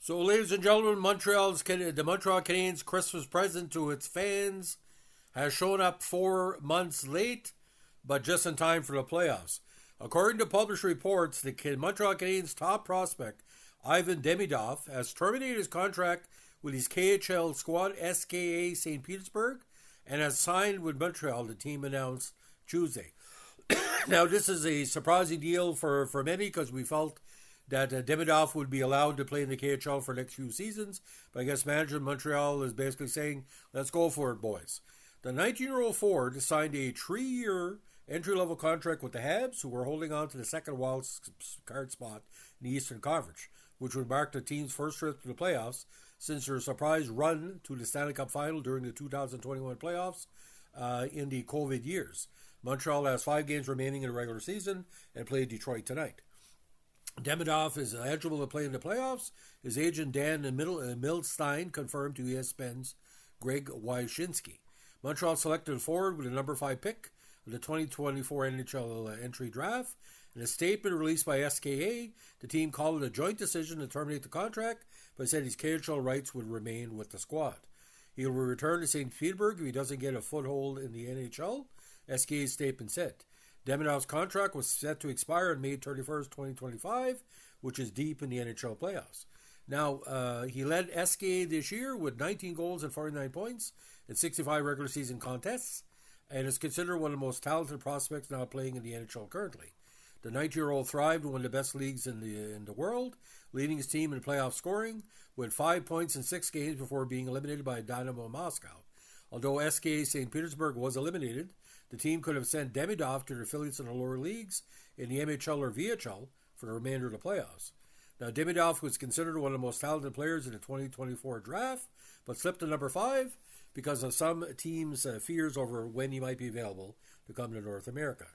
So, ladies and gentlemen, the Montreal Canadiens Christmas present to its fans has shown up 4 months late, but just in time for the playoffs. According to published reports, the Montreal Canadiens' top prospect, Ivan Demidov, has terminated his contract with his KHL squad, SKA St. Petersburg, and has signed with Montreal, the team announced Tuesday. Now, this is a surprising deal for many because we felt that Demidov would be allowed to play in the KHL for the next few seasons. But I guess manager of Montreal is basically saying, let's go for it, boys. The 19-year-old Ford signed a 3-year entry-level contract with the Habs, who were holding on to the second wild card spot in the Eastern Conference, which would mark the team's first trip to the playoffs since their surprise run to the Stanley Cup Final during the 2021 playoffs in the COVID years. Montreal has 5 games remaining in the regular season and play Detroit tonight. Demidov is eligible to play in the playoffs. His agent Dan Milstein confirmed to ESPN's Greg Wyshynski. Montreal selected a forward with the number 5 pick of the 2024 NHL Entry Draft. In a statement released by SKA, the team called it a joint decision to terminate the contract, but said his KHL rights would remain with the squad. He will return to St. Petersburg if he doesn't get a foothold in the NHL, SKA's statement said. Demidov's contract was set to expire on May 31st, 2025, which is deep in the NHL playoffs. Now, he led SKA this year with 19 goals and 49 points in 65 regular season contests, and is considered one of the most talented prospects now playing in the NHL currently. The 19-year-old thrived in one of the best leagues in the world, leading his team in playoff scoring with 5 points in 6 games before being eliminated by Dynamo Moscow. Although SKA St. Petersburg was eliminated, the team could have sent Demidov to their affiliates in the lower leagues in the MHL or VHL for the remainder of the playoffs. Now, Demidov was considered one of the most talented players in the 2024 draft, but slipped to number 5 because of some teams' fears over when he might be available to come to North America.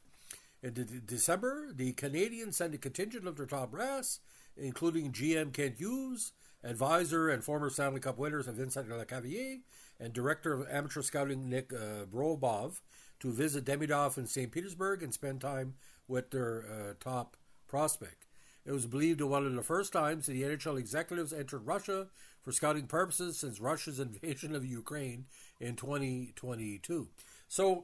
In December, the Canadiens sent a contingent of their top brass, including GM Kent Hughes, advisor and former Stanley Cup winners Vincent Lecavalier, and director of amateur scouting Nick Brobov, to visit Demidov in St. Petersburg and spend time with their top prospect. It was believed that one of the first times the NHL executives entered Russia for scouting purposes since Russia's invasion of Ukraine in 2022. So,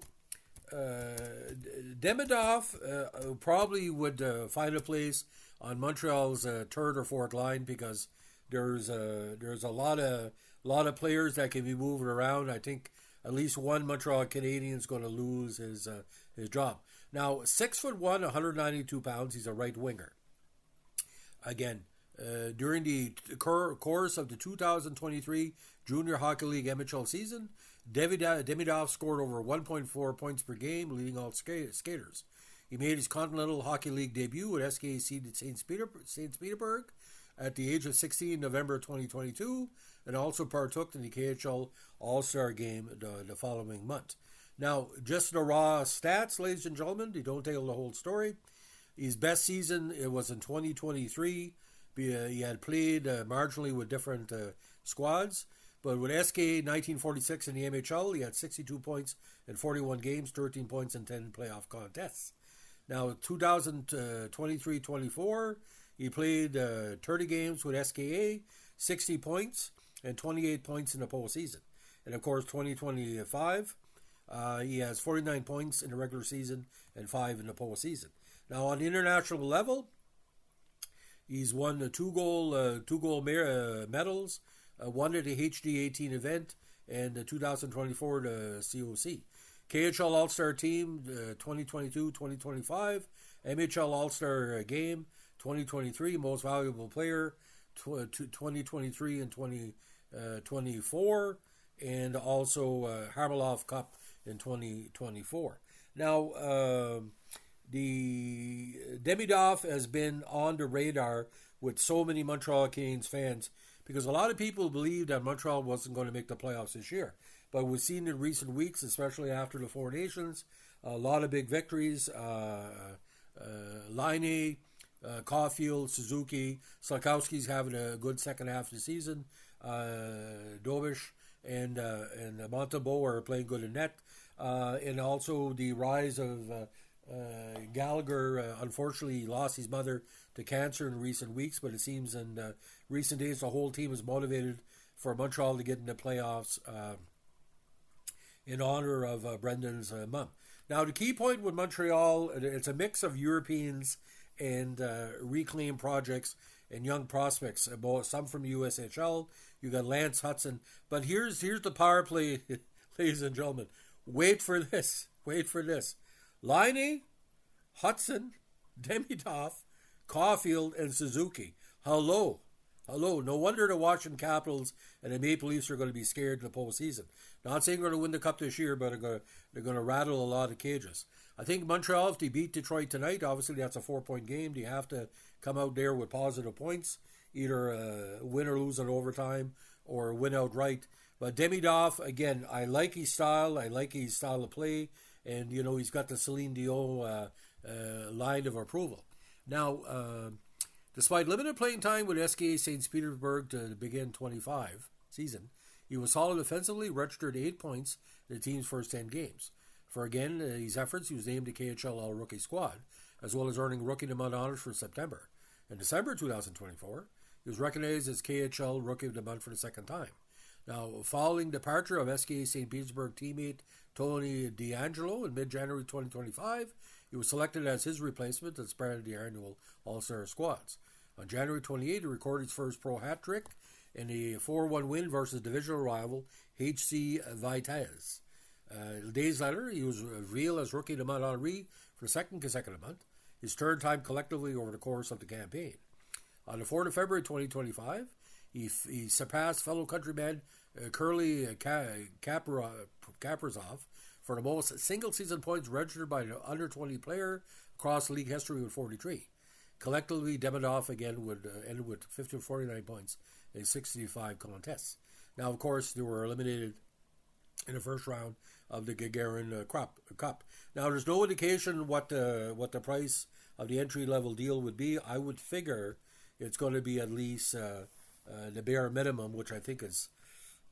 Demidov probably would find a place on Montreal's third or fourth line because there's a lot of players that can be moving around. I think at least one Montreal Canadian is going to lose his job. Now, 6'1", 192 pounds. He's a right winger. Again, during the course of the 2023 Junior Hockey League MHL season, Demidov scored over 1.4 points per game, leading all skaters. He made his Continental Hockey League debut at SKA St. Petersburg at the age of 16 in November 2022, and also partook in the KHL All-Star game the following month. Now, just the raw stats, ladies and gentlemen, they don't tell the whole story. His best season, it was in 2023. He had played marginally with different squads, but with SKA 1946 in the MHL, he had 62 points in 41 games, 13 points in 10 playoff contests. Now, 2023-24, he played 30 games with SKA, 60 points, and 28 points in the postseason. And of course, 2025, he has 49 points in the regular season and 5 in the postseason. Now, on the international level, he's won the two goal medals, one at the HD18 event, and the 2024 COC. KHL All-Star Team 2022-2025, MHL All-Star Game 2023, Most Valuable Player 2023 and 2024, and also Harmelov Cup in 2024. Now, the Demidov has been on the radar with so many Montreal Canadiens fans because a lot of people believed that Montreal wasn't going to make the playoffs this year. But we've seen in recent weeks, especially after the Four Nations, a lot of big victories. Laine, Caulfield, Suzuki, Slakowski's having a good second half of the season. Dobish and Montembeault are playing good in net. And also the rise of Gallagher, unfortunately, lost his mother to cancer in recent weeks, but it seems in recent days the whole team is motivated for Montreal to get in the playoffs in honor of Brendan's mom. Now, the key point with Montreal, it's a mix of Europeans and reclaim projects and young prospects, some from USHL. You got Lance Hudson, but here's the power play, ladies and gentlemen. Wait for this. Laine, Hudson, Demidov, Caulfield, and Suzuki. Hello. No wonder the Washington Capitals and the Maple Leafs are going to be scared in the postseason. Not saying they're going to win the Cup this year, but they're going to rattle a lot of cages. I think Montreal, if they beat Detroit tonight, obviously that's a 4-point game. They have to come out there with positive points, either win or lose in overtime or win outright. But Demidov, again, I like his style. I like his style of play. And, he's got the Celine Dion line of approval. Now, despite limited playing time with SKA St. Petersburg to begin 25 season, he was solid offensively, registered 8 points in the team's first 10 games. For again, his efforts, he was named to KHL All-Rookie Squad, as well as earning Rookie of the Month honors for September. In December 2024, he was recognized as KHL Rookie of the Month for the second time. Now, following departure of SKA St. Petersburg teammate Tony DeAngelo in mid-January 2025, he was selected as his replacement as part of the annual All-Star squads. On January 28, he recorded his first pro hat trick in a 4-1 win versus divisional rival HC Vitesse. Days later, he was revealed as Rookie of the Month honoree for the second consecutive month, his third time collectively over the course of the campaign. On the 4th of February 2025, he surpassed fellow countryman Curly Kaprizov for the most single-season points registered by an under-20 player across league history with 43. Collectively, Demidov again ended with 49 points in 65 contests. Now, of course, they were eliminated in the first round of the Gagarin Cup. Now, there's no indication what the price of the entry-level deal would be. I would figure it's going to be at least the bare minimum, which I think it's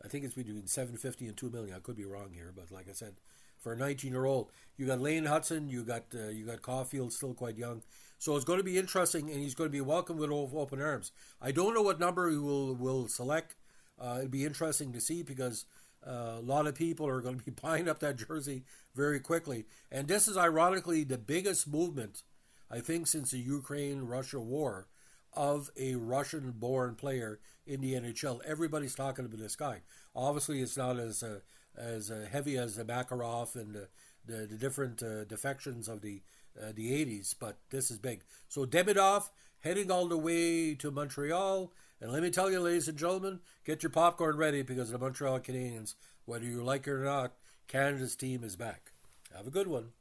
between $750 and $2 million. I could be wrong here, but like I said, for a 19-year-old, you got Lane Hudson, you got Caulfield, still quite young, so it's going to be interesting, and he's going to be welcomed with open arms. I don't know what number he will select. It'll be interesting to see because a lot of people are going to be buying up that jersey very quickly, and this is ironically the biggest movement I think since the Ukraine-Russia war of a Russian-born player in the NHL. Everybody's talking about this guy. Obviously, it's not as heavy as the Makarov and the different defections of the 80s, but this is big. So Demidov heading all the way to Montreal, and let me tell you, ladies and gentlemen, get your popcorn ready because the Montreal Canadiens, whether you like it or not, Canada's team is back. Have a good one.